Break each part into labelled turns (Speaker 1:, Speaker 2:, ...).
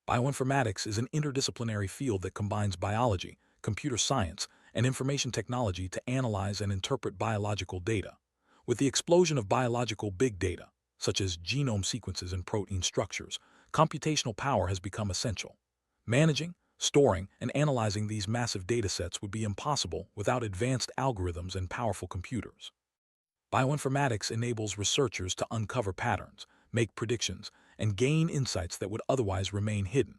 Speaker 1: Bioinformatics is an interdisciplinary field that combines biology, computer science, and information technology to analyze and interpret biological data. With the explosion of biological big data, such as genome sequences and protein structures, computational power has become essential. Managing, storing, and analyzing these massive datasets would be impossible without advanced algorithms and powerful computers. Bioinformatics enables researchers to uncover patterns, make predictions, and gain insights that would otherwise remain hidden.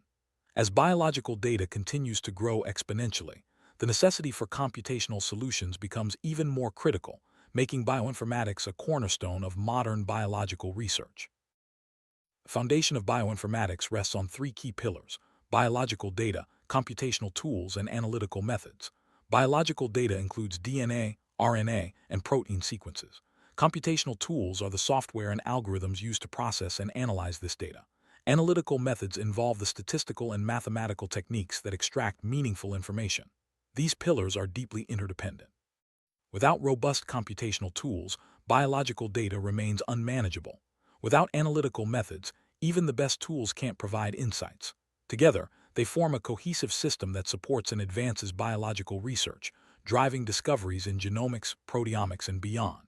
Speaker 1: As biological data continues to grow exponentially, the necessity for computational solutions becomes even more critical, making bioinformatics a cornerstone of modern biological research. The foundation of bioinformatics rests on three key pillars: biological data, computational tools, and analytical methods. Biological data includes DNA, RNA, and protein sequences. Computational tools are the software and algorithms used to process and analyze this data. Analytical methods involve the statistical and mathematical techniques that extract meaningful information. These pillars are deeply interdependent. Without robust computational tools, biological data remains unmanageable. Without analytical methods, even the best tools can't provide insights. Together, they form a cohesive system that supports and advances biological research, driving discoveries in genomics, proteomics, and beyond.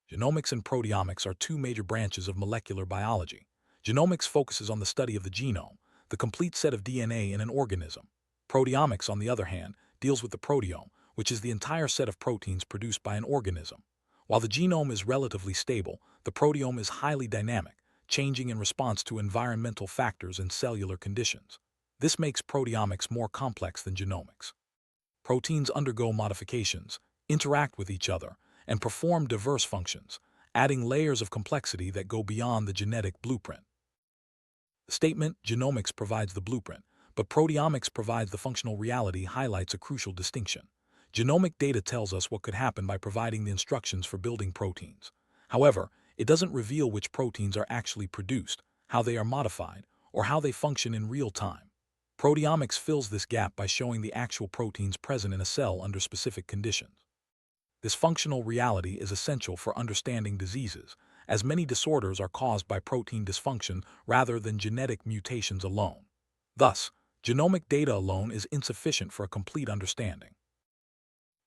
Speaker 1: Genomics and proteomics are two major branches of molecular biology. Genomics focuses on the study of the genome, the complete set of DNA in an organism. Proteomics, on the other hand, deals with the proteome, which is the entire set of proteins produced by an organism. While the genome is relatively stable, the proteome is highly dynamic, changing in response to environmental factors and cellular conditions. This makes proteomics more complex than genomics. Proteins undergo modifications, interact with each other, and perform diverse functions, adding layers of complexity that go beyond the genetic blueprint. The statement, "genomics provides the blueprint, but proteomics provides the functional reality," highlights a crucial distinction. Genomic data tells us what could happen by providing the instructions for building proteins. However, it doesn't reveal which proteins are actually produced, how they are modified, or how they function in real time. Proteomics fills this gap by showing the actual proteins present in a cell under specific conditions. This functional reality is essential for understanding diseases, as many disorders are caused by protein dysfunction rather than genetic mutations alone. Thus, genomic data alone is insufficient for a complete understanding.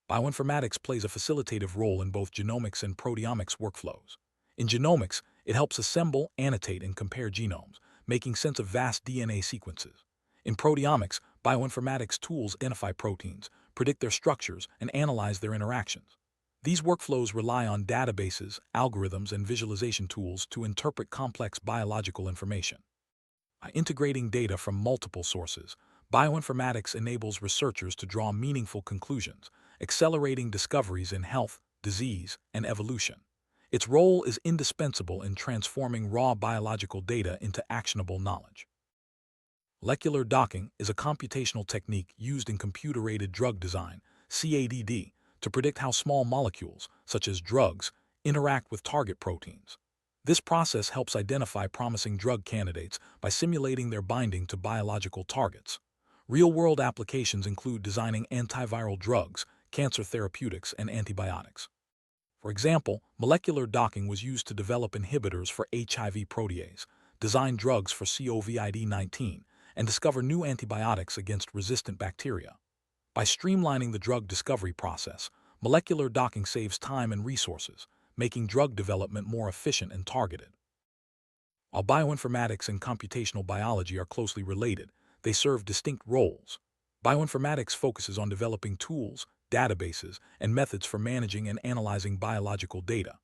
Speaker 1: Bioinformatics plays a facilitative role in both genomics and proteomics workflows. In genomics, it helps assemble, annotate, and compare genomes, making sense of vast DNA sequences. In proteomics, bioinformatics tools identify proteins, predict their structures, and analyze their interactions. These workflows rely on databases, algorithms, and visualization tools to interpret complex biological information. By integrating data from multiple sources, bioinformatics enables researchers to draw meaningful conclusions, accelerating discoveries in health, disease, and evolution. Its role is indispensable in transforming raw biological data into actionable knowledge. Molecular docking is a computational technique used in computer-aided drug design, CADD, to predict how small molecules, such as drugs, interact with target proteins. This process helps identify promising drug candidates by simulating their binding to biological targets. Real-world applications include designing antiviral drugs, cancer therapeutics, and antibiotics. For example, molecular docking was used to develop inhibitors for HIV protease, design drugs for COVID-19, and discover new antibiotics against resistant bacteria. By streamlining the drug discovery process, molecular docking saves time and resources, making drug development more efficient and targeted. While bioinformatics and computational biology are closely related, they serve distinct roles. Bioinformatics focuses on developing tools, databases, and methods for managing and analyzing biological data.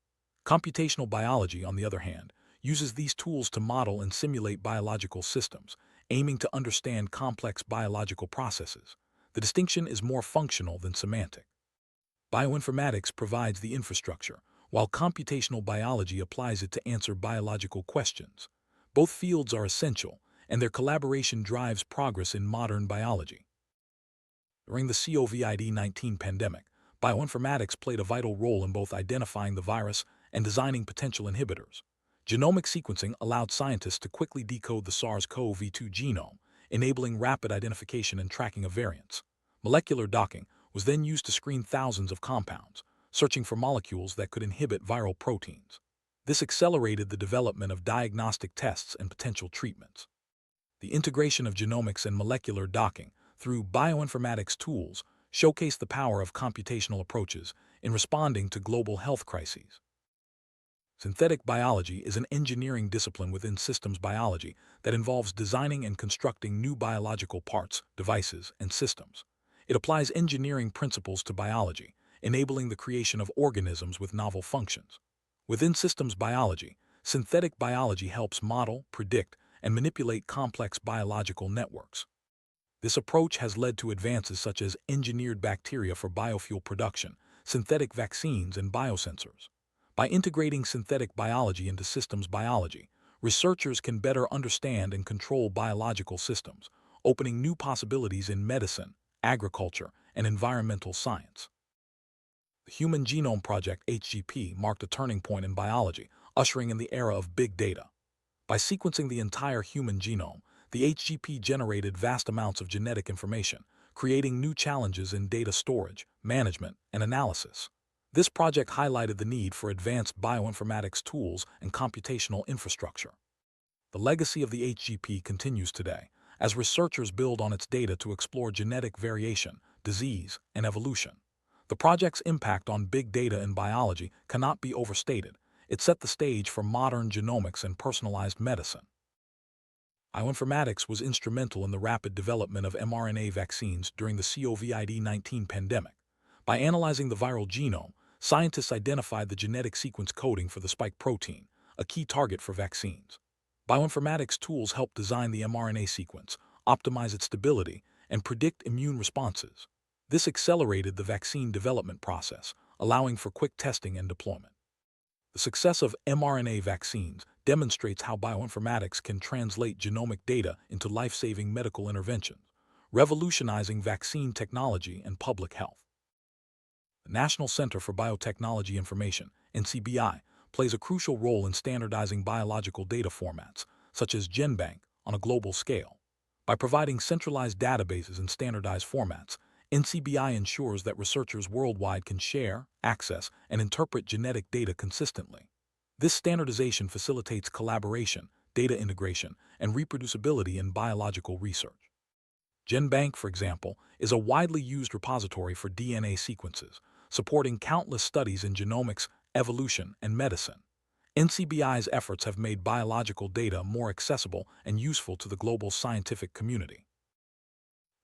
Speaker 1: Computational biology, on the other hand, uses these tools to model and simulate biological systems, aiming to understand complex biological processes. The distinction is more functional than semantic. Bioinformatics provides the infrastructure, while computational biology applies it to answer biological questions. Both fields are essential, and their collaboration drives progress in modern biology. During the COVID-19 pandemic, bioinformatics played a vital role in both identifying the virus and designing potential inhibitors. Genomic sequencing allowed scientists to quickly decode the SARS-CoV-2 genome, enabling rapid identification and tracking of variants. Molecular docking was then used to screen thousands of compounds, searching for molecules that could inhibit viral proteins. This accelerated the development of diagnostic tests and potential treatments. The integration of genomics and molecular docking through bioinformatics tools showcase the power of computational approaches in responding to global health crises. Synthetic biology is an engineering discipline within systems biology that involves designing and constructing new biological parts, devices, and systems. It applies engineering principles to biology, enabling the creation of organisms with novel functions. Within systems biology, synthetic biology helps model, predict, and manipulate complex biological networks. This approach has led to advances such as engineered bacteria for biofuel production, synthetic vaccines, and biosensors. By integrating synthetic biology into systems biology, researchers can better understand and control biological systems, opening new possibilities in medicine, agriculture, and environmental science. The Human Genome Project (HGP) marked a turning point in biology, ushering in the era of big data. By sequencing the entire human genome, the HGP generated vast amounts of genetic information, creating new challenges in data storage, management, and analysis. This project highlighted the need for advanced bioinformatics tools and computational infrastructure. The legacy of the HGP continues today, as researchers build on its data to explore genetic variation, disease, and evolution. The project's impact on big data in biology cannot be overstated. It set the stage for modern genomics and personalized medicine. Bioinformatics was instrumental in the rapid development of mRNA vaccines during the COVID-19 pandemic. By analyzing the viral genome, scientists identified the genetic sequence coding for the spike protein, a key target for vaccines. Bioinformatics tools help design the mRNA sequence, optimize its stability, and predict immune responses. This accelerated the vaccine development process, allowing for quick testing and deployment. The success of mRNA vaccines demonstrates how bioinformatics can translate genomic data into life-saving medical interventions, revolutionizing vaccine technology and public health. The National Center for Biotechnology Information, NCBI, plays a crucial role in standardizing biological data formats, such as GenBank, on a global scale. By providing centralized databases and standardized formats, NCBI ensures that researchers worldwide can share, access, and interpret genetic data consistently. This standardization facilitates collaboration, data integration, and reproducibility in biological research. GenBank, for example, is a widely used repository for DNA sequences, supporting countless studies in genomics, evolution, and medicine. NCBI's efforts have made biological data more accessible and useful to the global scientific community.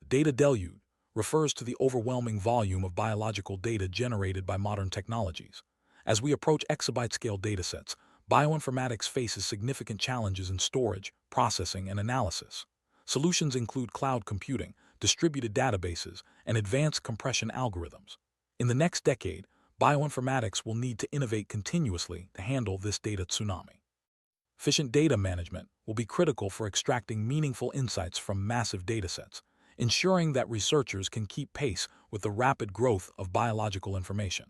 Speaker 1: The data deluge refers to the overwhelming volume of biological data generated by modern technologies. As we approach exabyte-scale datasets, bioinformatics faces significant challenges in storage, processing, and analysis. Solutions include cloud computing, distributed databases, and advanced compression algorithms. In the next decade, bioinformatics will need to innovate continuously to handle this data tsunami. Efficient data management will be critical for extracting meaningful insights from massive datasets, ensuring that researchers can keep pace with the rapid growth of biological information.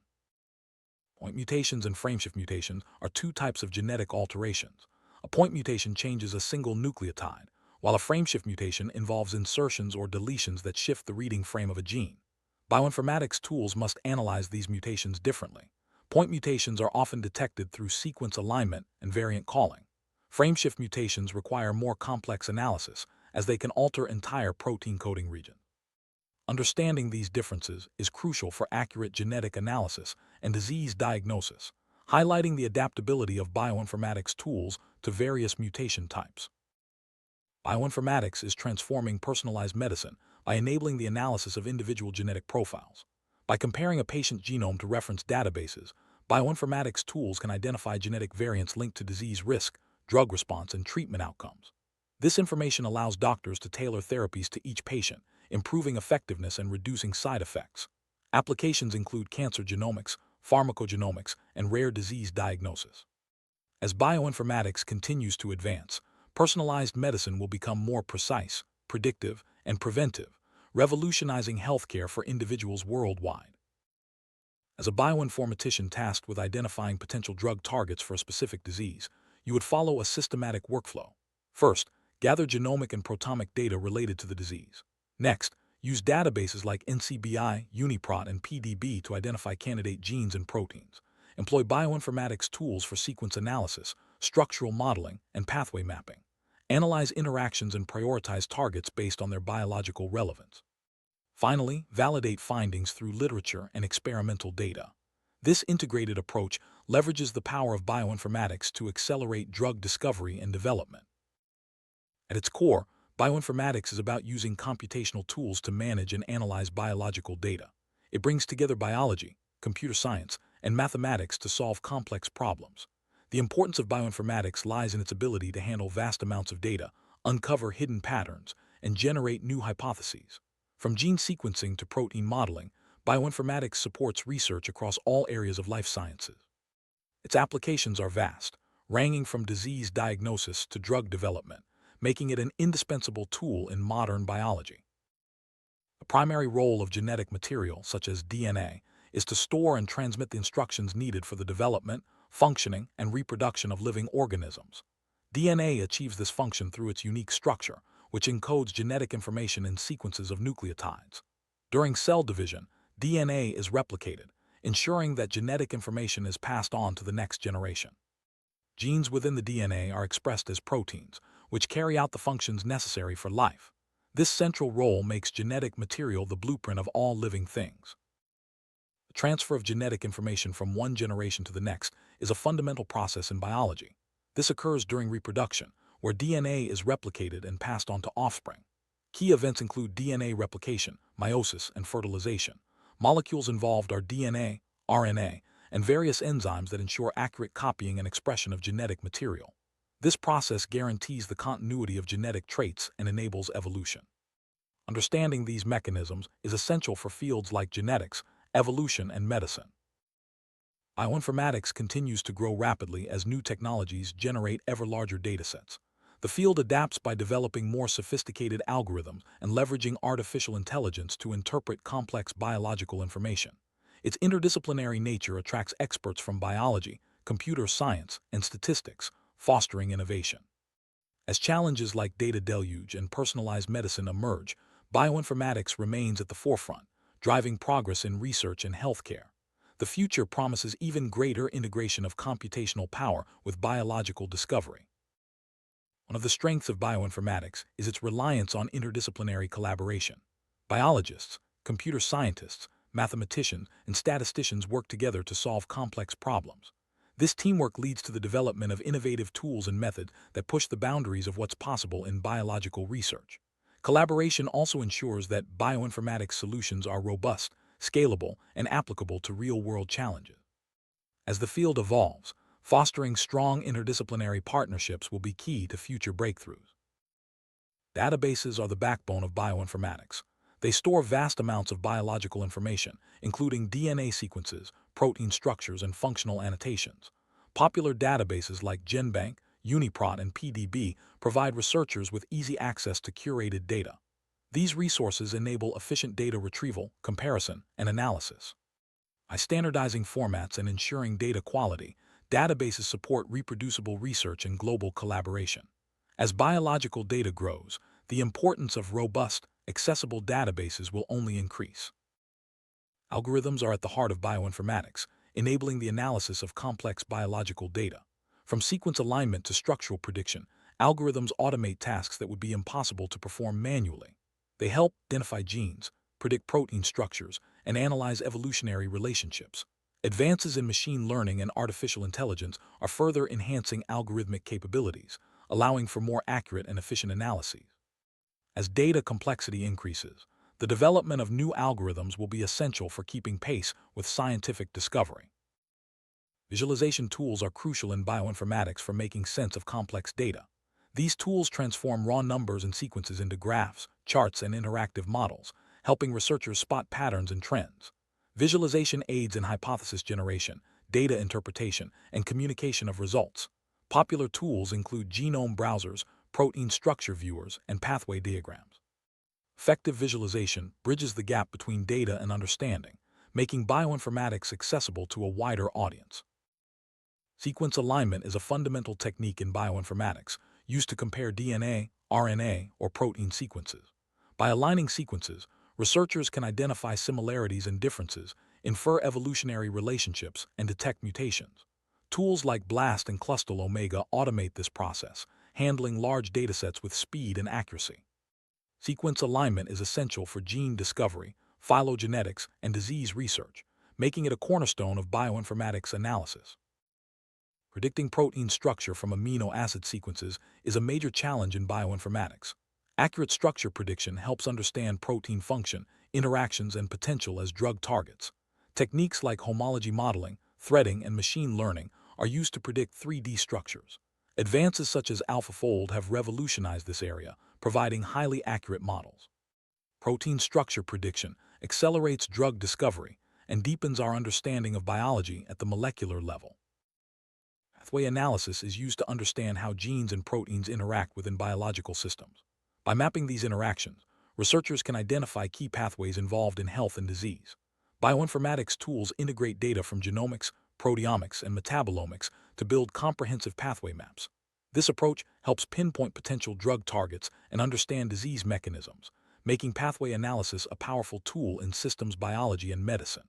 Speaker 1: Point mutations and frameshift mutations are two types of genetic alterations. A point mutation changes a single nucleotide, while a frameshift mutation involves insertions or deletions that shift the reading frame of a gene. Bioinformatics tools must analyze these mutations differently. Point mutations are often detected through sequence alignment and variant calling. Frameshift mutations require more complex analysis, as they can alter entire protein coding regions. Understanding these differences is crucial for accurate genetic analysis and disease diagnosis, highlighting the adaptability of bioinformatics tools to various mutation types. Bioinformatics is transforming personalized medicine by enabling the analysis of individual genetic profiles. By comparing a patient genome to reference databases, bioinformatics tools can identify genetic variants linked to disease risk, drug response, and treatment outcomes. This information allows doctors to tailor therapies to each patient, improving effectiveness and reducing side effects. Applications include cancer genomics, pharmacogenomics, and rare disease diagnosis. As bioinformatics continues to advance, personalized medicine will become more precise, predictive, and preventive, revolutionizing healthcare for individuals worldwide. As a bioinformatician tasked with identifying potential drug targets for a specific disease, you would follow a systematic workflow. First, gather genomic and proteomic data related to the disease. Next, use databases like NCBI, UniProt, and PDB to identify candidate genes and proteins. Employ bioinformatics tools for sequence analysis, structural modeling, and pathway mapping. analyze interactions and prioritize targets based on their biological relevance. Finally, validate findings through literature and experimental data. This integrated approach leverages the power of bioinformatics to accelerate drug discovery and development. At its core, bioinformatics is about using computational tools to manage and analyze biological data. It brings together biology, computer science, and mathematics to solve complex problems. The importance of bioinformatics lies in its ability to handle vast amounts of data, uncover hidden patterns, and generate new hypotheses. From gene sequencing to protein modeling, bioinformatics supports research across all areas of life sciences. Its applications are vast, ranging from disease diagnosis to drug development, making it an indispensable tool in modern biology. The primary role of genetic material, such as DNA, is to store and transmit the instructions needed for the development, functioning, and reproduction of living organisms. DNA achieves this function through its unique structure, which encodes genetic information in sequences of nucleotides. During cell division, DNA is replicated, ensuring that genetic information is passed on to the next generation. Genes within the DNA are expressed as proteins, which carry out the functions necessary for life. This central role makes genetic material the blueprint of all living things. The transfer of genetic information from one generation to the next is a fundamental process in biology. This occurs during reproduction, where DNA is replicated and passed on to offspring. Key events include DNA replication, meiosis, and fertilization. Molecules involved are DNA, RNA, and various enzymes that ensure accurate copying and expression of genetic material. This process guarantees the continuity of genetic traits and enables evolution. Understanding these mechanisms is essential for fields like genetics, evolution, and medicine. Bioinformatics continues to grow rapidly as new technologies generate ever larger datasets. The field adapts by developing more sophisticated algorithms and leveraging artificial intelligence to interpret complex biological information. Its interdisciplinary nature attracts experts from biology, computer science, and statistics, fostering innovation. As challenges like data deluge and personalized medicine emerge, bioinformatics remains at the forefront, driving progress in research and healthcare. The future promises even greater integration of computational power with biological discovery. One of the strengths of bioinformatics is its reliance on interdisciplinary collaboration. Biologists, computer scientists, mathematicians, and statisticians work together to solve complex problems. This teamwork leads to the development of innovative tools and methods that push the boundaries of what's possible in biological research. Collaboration also ensures that bioinformatics solutions are robust, scalable, and applicable to real-world challenges. As the field evolves, fostering strong interdisciplinary partnerships will be key to future breakthroughs. Databases are the backbone of bioinformatics. They store vast amounts of biological information, including DNA sequences, protein structures, and functional annotations. Popular databases like GenBank, UniProt, and PDB provide researchers with easy access to curated data. These resources enable efficient data retrieval, comparison, and analysis. By standardizing formats and ensuring data quality, databases support reproducible research and global collaboration. As biological data grows, the importance of robust, accessible databases will only increase. Algorithms are at the heart of bioinformatics, enabling the analysis of complex biological data. From sequence alignment to structural prediction, algorithms automate tasks that would be impossible to perform manually. They help identify genes, predict protein structures, and analyze evolutionary relationships. Advances in machine learning and artificial intelligence are further enhancing algorithmic capabilities, allowing for more accurate and efficient analyses. As data complexity increases, the development of new algorithms will be essential for keeping pace with scientific discovery. Visualization tools are crucial in bioinformatics for making sense of complex data. These tools transform raw numbers and sequences into graphs, charts, and interactive models, helping researchers spot patterns and trends. Visualization aids in hypothesis generation, data interpretation, and communication of results. Popular tools include genome browsers, protein structure viewers, and pathway diagrams. Effective visualization bridges the gap between data and understanding, making bioinformatics accessible to a wider audience. Sequence alignment is a fundamental technique in bioinformatics, used to compare DNA, RNA, or protein sequences. By aligning sequences, researchers can identify similarities and differences, infer evolutionary relationships, and detect mutations. Tools like BLAST and Clustal Omega automate this process, handling large datasets with speed and accuracy. Sequence alignment is essential for gene discovery, phylogenetics, and disease research, making it a cornerstone of bioinformatics analysis. Predicting protein structure from amino acid sequences is a major challenge in bioinformatics. Accurate structure prediction helps understand protein function, interactions, and potential as drug targets. Techniques like homology modeling, threading, and machine learning are used to predict 3D structures. Advances such as AlphaFold have revolutionized this area, providing highly accurate models. Protein structure prediction accelerates drug discovery and deepens our understanding of biology at the molecular level. Pathway analysis is used to understand how genes and proteins interact within biological systems. By mapping these interactions, researchers can identify key pathways involved in health and disease. Bioinformatics tools integrate data from genomics, proteomics, and metabolomics to build comprehensive pathway maps. This approach helps pinpoint potential drug targets and understand disease mechanisms, making pathway analysis a powerful tool in systems biology and medicine.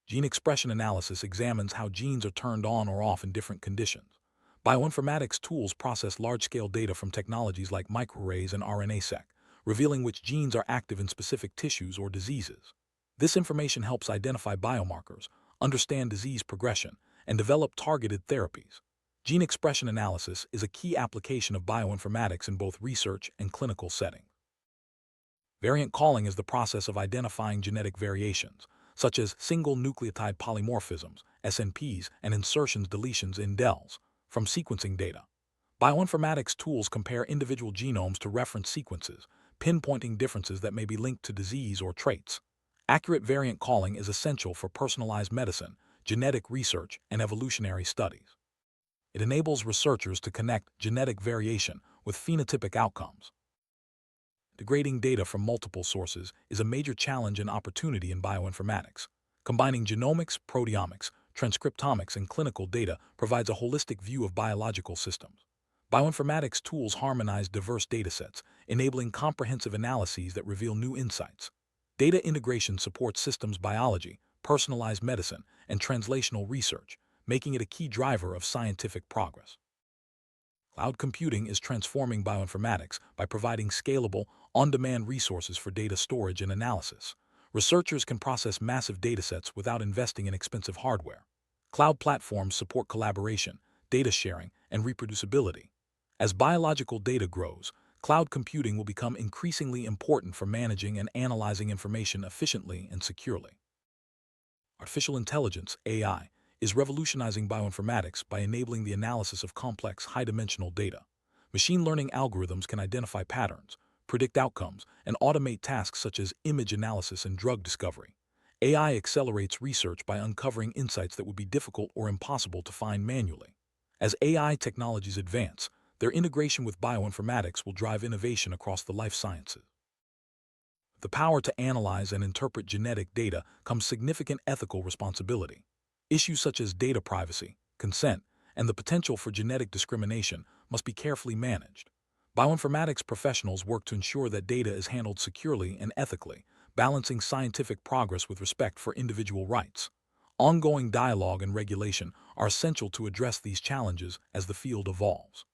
Speaker 1: Gene expression analysis examines how genes are turned on or off in different conditions. Bioinformatics tools process large-scale data from technologies like microarrays and RNA-seq, revealing which genes are active in specific tissues or diseases. This information helps identify biomarkers, understand disease progression, and develop targeted therapies. Gene expression analysis is a key application of bioinformatics in both research and clinical settings. Variant calling is the process of identifying genetic variations, such as single nucleotide polymorphisms, SNPs, and insertions deletions in DELs, from sequencing data. Bioinformatics tools compare individual genomes to reference sequences, pinpointing differences that may be linked to disease or traits. Accurate variant calling is essential for personalized medicine, genetic research, and evolutionary studies. It enables researchers to connect genetic variation with phenotypic outcomes. Integrating data from multiple sources is a major challenge and opportunity in bioinformatics. Combining genomics, proteomics, transcriptomics, and clinical data provides a holistic view of biological systems. Bioinformatics tools harmonize diverse datasets, enabling comprehensive analyses that reveal new insights. Data integration supports systems biology, personalized medicine, and translational research, making it a key driver of scientific progress. Cloud computing is transforming bioinformatics by providing scalable, on-demand resources for data storage and analysis. Researchers can process massive datasets without investing in expensive hardware. Cloud platforms support collaboration, data sharing, and reproducibility. As biological data grows, cloud computing will become increasingly important for managing and analyzing information efficiently and securely. Artificial intelligence, AI, is revolutionizing bioinformatics by enabling the analysis of complex, high-dimensional data. Machine learning algorithms can identify patterns, predict outcomes, and automate tasks such as image analysis and drug discovery. AI accelerates research by uncovering insights that would be difficult or impossible to find manually. As AI technologies advance, their integration with bioinformatics will drive innovation across the life sciences. With the power to analyze and interpret genetic data comes significant ethical responsibility. Issues such as data privacy, consent, and the potential for genetic discrimination must be carefully managed. Bioinformatics professionals work to ensure that data is handled securely and ethically, balancing scientific progress with respect for individual rights. Ongoing dialogue and regulation are essential to address these challenges as the field evolves.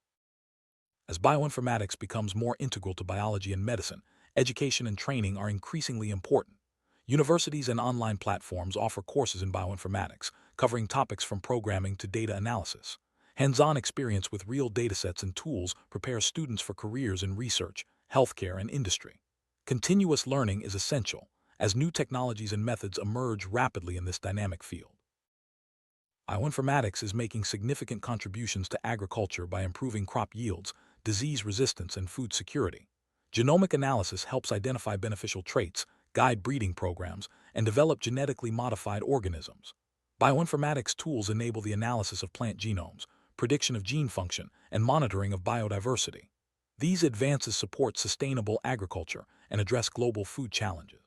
Speaker 1: As bioinformatics becomes more integral to biology and medicine, education and training are increasingly important. Universities and online platforms offer courses in bioinformatics, covering topics from programming to data analysis. Hands-on experience with real datasets and tools prepares students for careers in research, healthcare, and industry. Continuous learning is essential, as new technologies and methods emerge rapidly in this dynamic field. Bioinformatics is making significant contributions to agriculture by improving crop yields, disease resistance, and food security. Genomic analysis helps identify beneficial traits, guide breeding programs, and develop genetically modified organisms. Bioinformatics tools enable the analysis of plant genomes, prediction of gene function, and monitoring of biodiversity. These advances support sustainable agriculture and address global food challenges.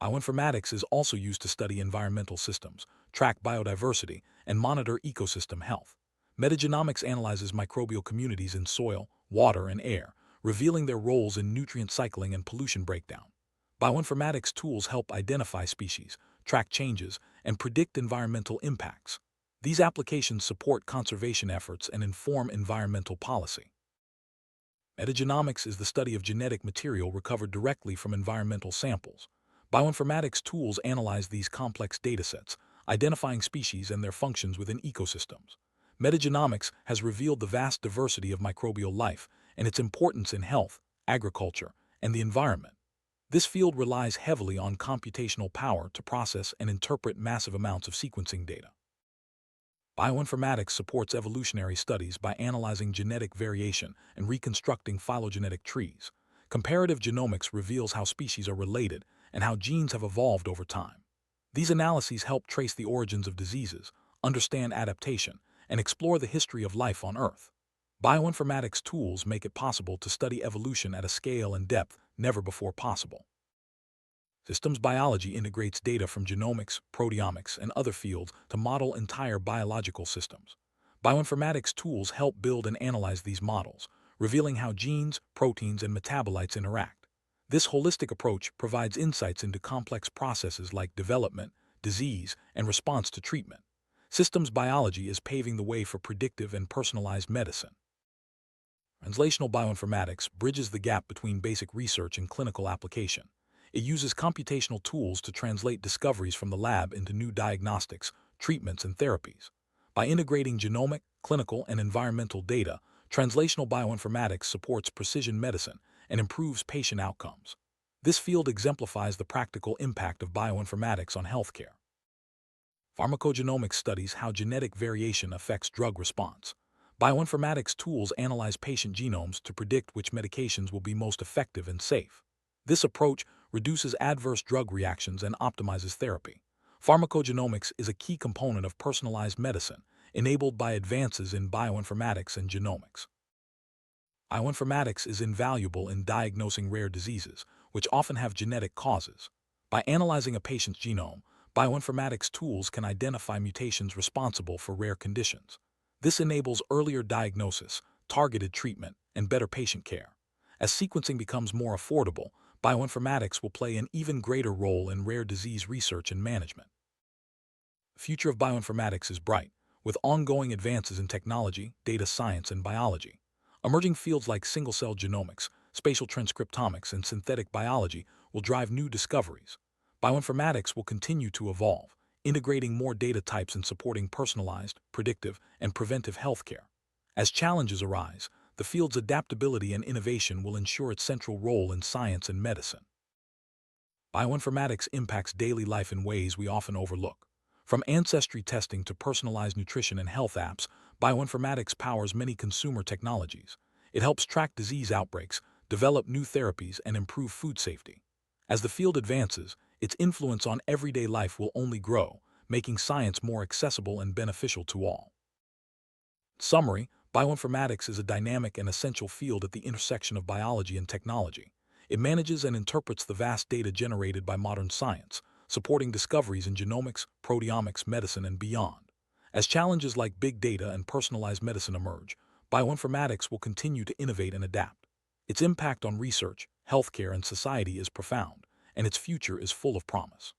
Speaker 1: Bioinformatics is also used to study environmental systems, track biodiversity, and monitor ecosystem health. Metagenomics analyzes microbial communities in soil, water, and air, revealing their roles in nutrient cycling and pollution breakdown. Bioinformatics tools help identify species, track changes, and predict environmental impacts. These applications support conservation efforts and inform environmental policy. Metagenomics is the study of genetic material recovered directly from environmental samples. Bioinformatics tools analyze these complex datasets, identifying species and their functions within ecosystems. Metagenomics has revealed the vast diversity of microbial life and its importance in health, agriculture, and the environment. This field relies heavily on computational power to process and interpret massive amounts of sequencing data. Bioinformatics supports evolutionary studies by analyzing genetic variation and reconstructing phylogenetic trees. Comparative genomics reveals how species are related and how genes have evolved over time. These analyses help trace the origins of diseases, understand adaptation, and explore the history of life on Earth. Bioinformatics tools make it possible to study evolution at a scale and depth never before possible. Systems biology integrates data from genomics, proteomics, and other fields to model entire biological systems. Bioinformatics tools help build and analyze these models, revealing how genes, proteins, and metabolites interact. This holistic approach provides insights into complex processes like development, disease, and response to treatment. Systems biology is paving the way for predictive and personalized medicine. Translational bioinformatics bridges the gap between basic research and clinical application. It uses computational tools to translate discoveries from the lab into new diagnostics, treatments, and therapies. By integrating genomic, clinical, and environmental data, translational bioinformatics supports precision medicine and improves patient outcomes. This field exemplifies the practical impact of bioinformatics on healthcare. Pharmacogenomics studies how genetic variation affects drug response. Bioinformatics tools analyze patient genomes to predict which medications will be most effective and safe. This approach reduces adverse drug reactions and optimizes therapy. Pharmacogenomics is a key component of personalized medicine, enabled by advances in bioinformatics and genomics. Bioinformatics is invaluable in diagnosing rare diseases, which often have genetic causes. By analyzing a patient's genome, bioinformatics tools can identify mutations responsible for rare conditions. This enables earlier diagnosis, targeted treatment, and better patient care. As sequencing becomes more affordable, bioinformatics will play an even greater role in rare disease research and management. The future of bioinformatics is bright, with ongoing advances in technology, data science, and biology. Emerging fields like single-cell genomics, spatial transcriptomics, and synthetic biology will drive new discoveries. Bioinformatics will continue to evolve, integrating more data types and supporting personalized, predictive, and preventive healthcare. As challenges arise, the field's adaptability and innovation will ensure its central role in science and medicine. Bioinformatics impacts daily life in ways we often overlook. From ancestry testing to personalized nutrition and health apps, bioinformatics powers many consumer technologies. It helps track disease outbreaks, develop new therapies, and improve food safety. As the field advances, its influence on everyday life will only grow, making science more accessible and beneficial to all. In summary, bioinformatics is a dynamic and essential field at the intersection of biology and technology. It manages and interprets the vast data generated by modern science, supporting discoveries in genomics, proteomics, medicine, and beyond. As challenges like big data and personalized medicine emerge, bioinformatics will continue to innovate and adapt. Its impact on research, healthcare, and society is profound, and its future is full of promise.